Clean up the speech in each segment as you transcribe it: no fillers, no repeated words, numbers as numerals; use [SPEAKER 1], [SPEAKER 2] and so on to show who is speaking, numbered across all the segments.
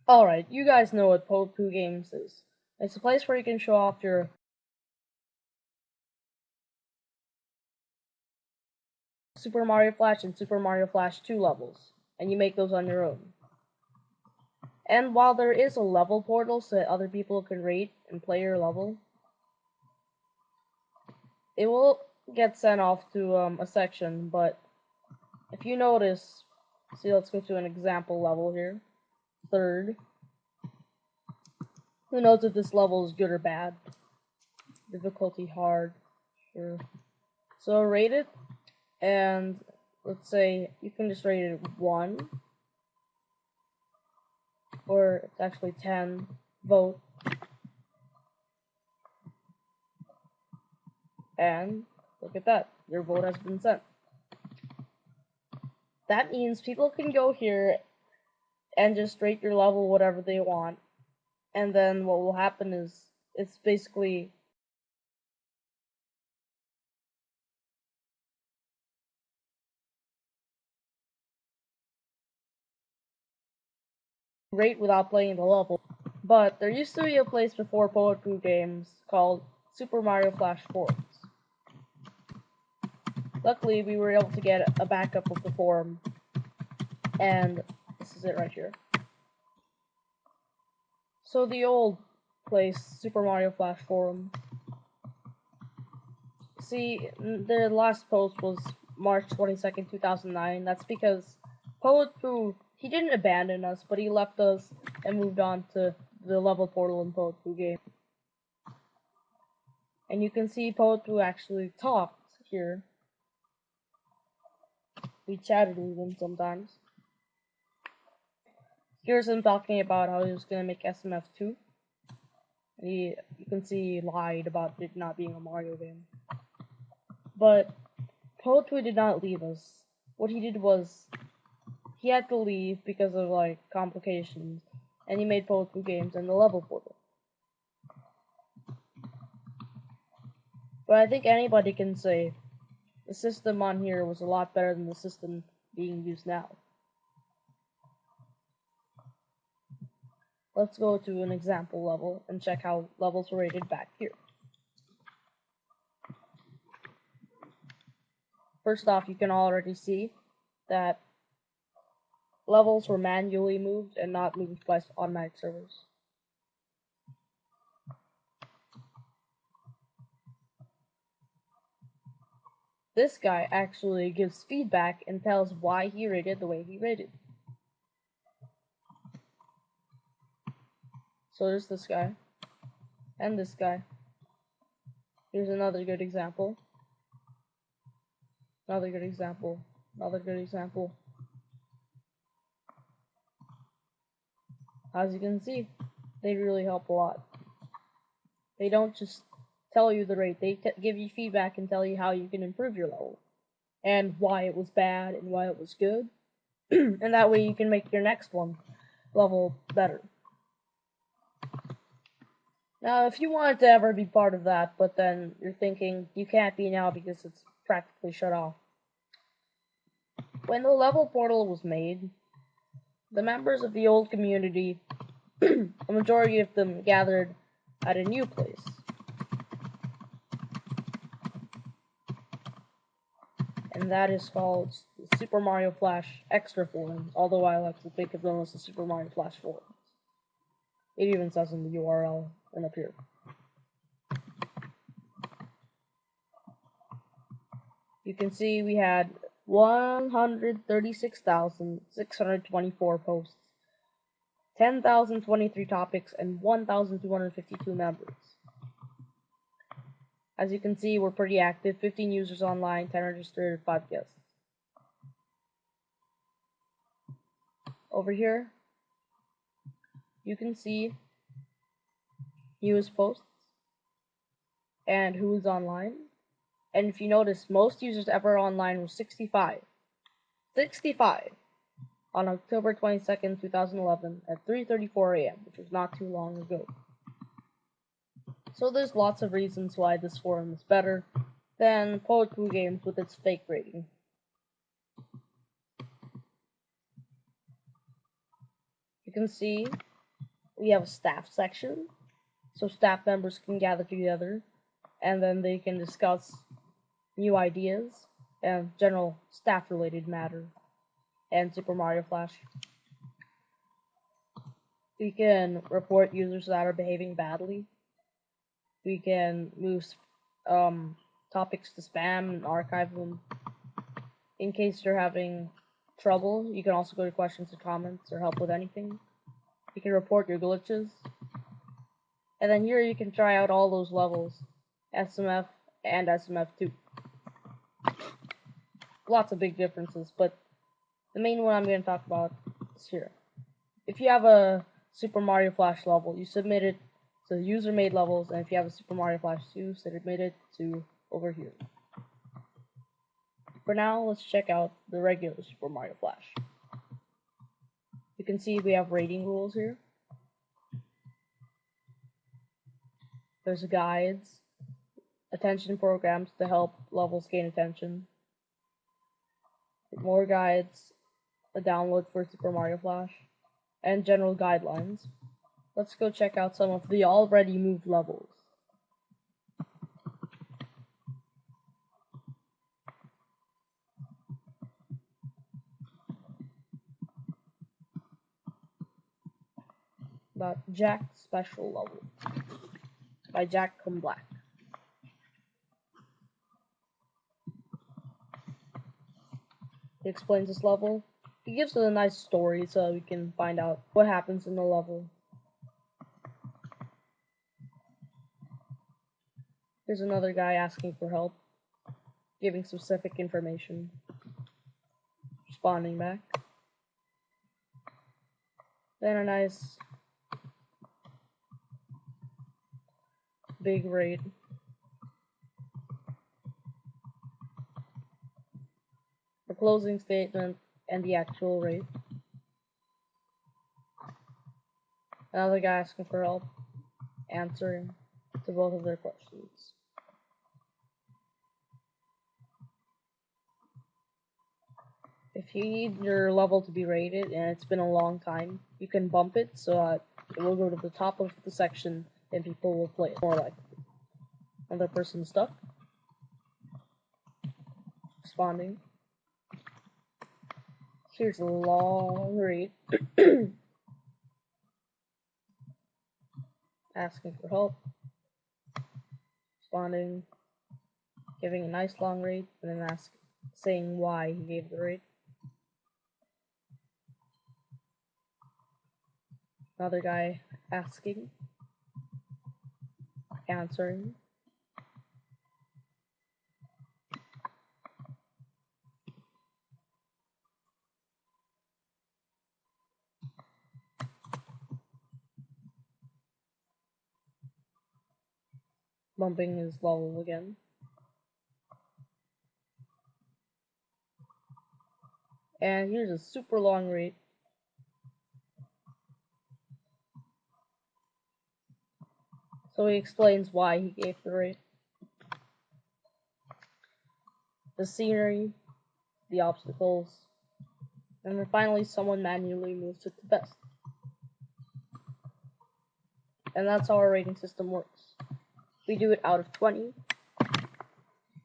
[SPEAKER 1] Alright, you guys know what Poetry Games is. It's a place where you can show off your Super Mario Flash and Super Mario Flash 2 levels, and you make those on your own. And while there is a level portal so that other people can rate and play your level, it will get sent off to a section, but if you notice, see, let's go to an example level here. Third. Who knows if this level is good or bad? Difficulty hard. Sure. So rate it, and let's say you can just rate it 1, or it's actually 10. Vote. And look at that, your vote has been sent. That means people can go here and just rate your level whatever they want, and then what will happen is it's basically rate without playing the level. But there used to be a place before Poetry Games called Super Mario Flash Forums. Luckily, we were able to get a backup of the forum, and this is it right here. So the old place, Super Mario Flash Forum. See, the last post was March 22nd, 2009. That's because Poetry, he didn't abandon us, but he left us and moved on to the level portal in Poetry Game. And you can see Poetry actually talked here. We chatted with him sometimes. Here's him talking about how he was gonna make SMF2. You can see he lied about it not being a Mario game. But Poetry did not leave us. What he did was he had to leave because of like complications, and he made Poetry Games and the level portal. But I think anybody can say the system on here was a lot better than the system being used now. Let's go to an example level and check how levels were rated back here. First off, you can already see that levels were manually moved and not moved by automatic servers. This guy actually gives feedback and tells why he rated the way he rated. So there's this guy, and this guy. Here's another good example. Another good example. Another good example. As you can see, they really help a lot. They don't just tell you the rate, they give you feedback and tell you how you can improve your level, and why it was bad and why it was good, and that way you can make your next one level better. Now, if you wanted to ever be part of that, but then you're thinking you can't be now because it's practically shut off. When the level portal was made, the members of the old community, a majority of them gathered at a new place. And that is called the Super Mario Flash Extra Forums, although I like to think of them as the Super Mario Flash Forums. It even says in the URL and up here. You can see we had 136,624 posts, 10,023 topics, and 1,252 members. As you can see, we're pretty active, 15 users online, 10 registered, 5 guests. Over here, you can see newest posts and who's online. And if you notice, most users ever online were 65. 65 on October 22nd, 2011 at 3:34 a.m., which was not too long ago. So there's lots of reasons why this forum is better than Poetry Games with its fake rating. You can see we have a staff section, so staff members can gather together, and then they can discuss new ideas and general staff-related matter. And Super Mario Flash, we can report users that are behaving badly. We can move topics to spam and archive them. In case you're having trouble, you can also go to questions and comments or help with anything. You can report your glitches. And then here you can try out all those levels, SMF and SMF2. Lots of big differences, but the main one I'm going to talk about is here. If you have a Super Mario Flash level, you submit it to user-made levels, and if you have a Super Mario Flash 2, submit it to over here. For now, let's check out the regular Super Mario Flash. You can see we have rating rules here. There's guides, attention programs to help levels gain attention, more guides, a download for Super Mario Flash, and general guidelines. Let's go check out some of the already moved levels. About Jack's Special Level by Jack Black. He explains this level. He gives it a nice story so we can find out what happens in the level. Here's another guy asking for help, giving specific information, responding back. Then a nice big raid. The closing statement and the actual raid. Another guy asking for help, answering to both of their questions. If you need your level to be rated and it's been a long time, you can bump it so that it will go to the top of the section and people will play it more likely. Another person stuck. Responding. Here's a long raid. Asking for help. Responding. Giving a nice long raid and then saying why he gave the raid. Another guy asking, answering. Bumping his level again. And here's a super long raid. So he explains why he gave the raid. The scenery, the obstacles, and then finally someone manually moves it to best. And that's how our rating system works. We do it out of 20.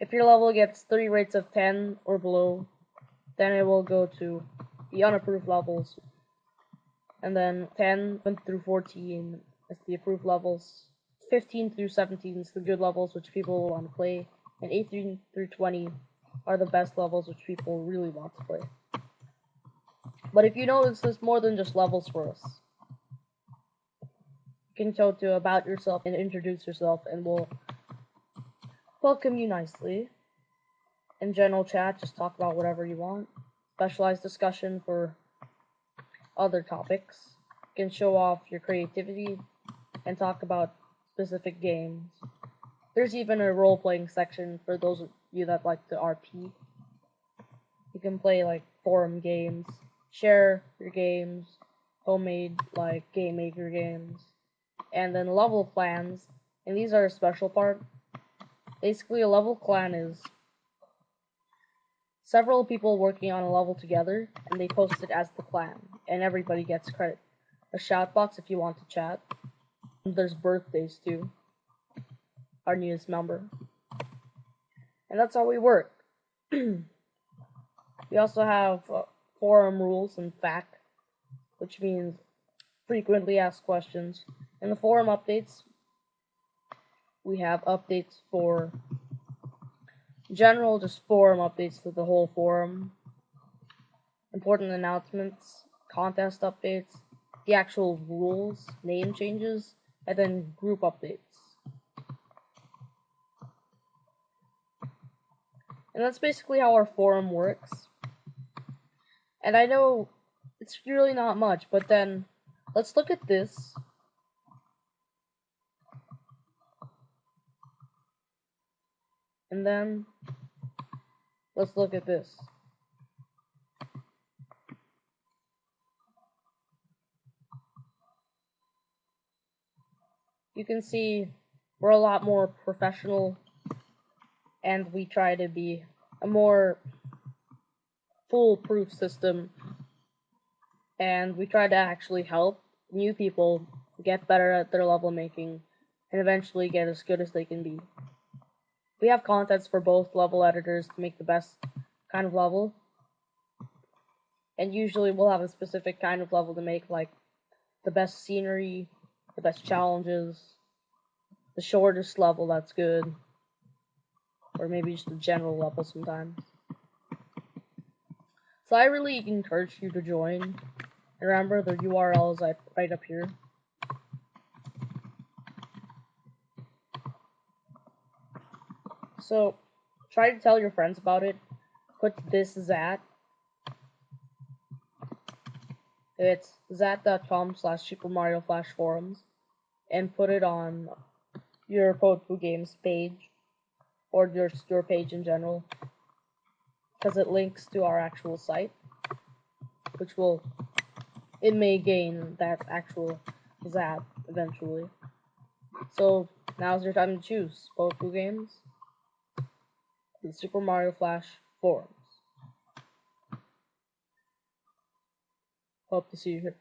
[SPEAKER 1] If your level gets 3 rates of 10 or below, then it will go to the unapproved levels. And then 10 through 14 is the approved levels. 15 through 17 is the good levels which people want to play. And 18 through 20 are the best levels which people really want to play. But if you notice, there's more than just levels for us. You can go to about yourself and introduce yourself, and we'll welcome you nicely. In general chat, just talk about whatever you want. Specialized discussion for other topics. You can show off your creativity and talk about specific games. There's even a role-playing section for those of you that like to RP. You can play like forum games, share your games, homemade like game maker games, and then level clans. And these are a special part. Basically, a level clan is several people working on a level together, and they post it as the clan, and everybody gets credit. a shout box if you want to chat. And there's birthdays too, our newest member. And that's how we work. We also have forum rules and FAQ, which means frequently asked questions. In the forum updates, we have updates for general, just forum updates to the whole forum, important announcements, contest updates, the actual rules, name changes, and then group updates. And that's basically how our forum works. And I know it's really not much, but then let's look at this. And then let's look at this. You can see we're a lot more professional, and we try to be a more foolproof system, and we try to actually help new people get better at their level making and eventually get as good as they can be. We have contents for both level editors to make the best kind of level, and usually we'll have a specific kind of level to make, like the best scenery, the best challenges, the shortest level that's good, or maybe just a general level sometimes. So I really encourage you to join. And remember, the URL is right up here. So try to tell your friends about it. Put this Zat. It's zat.com/Super Mario Flash forums, and put it on your Poetful Games page, or your page in general, because it links to our actual site, which it may gain that actual Zat eventually. So now's your time to choose Poetful Games, the Super Mario Flash forums. Hope to see you here.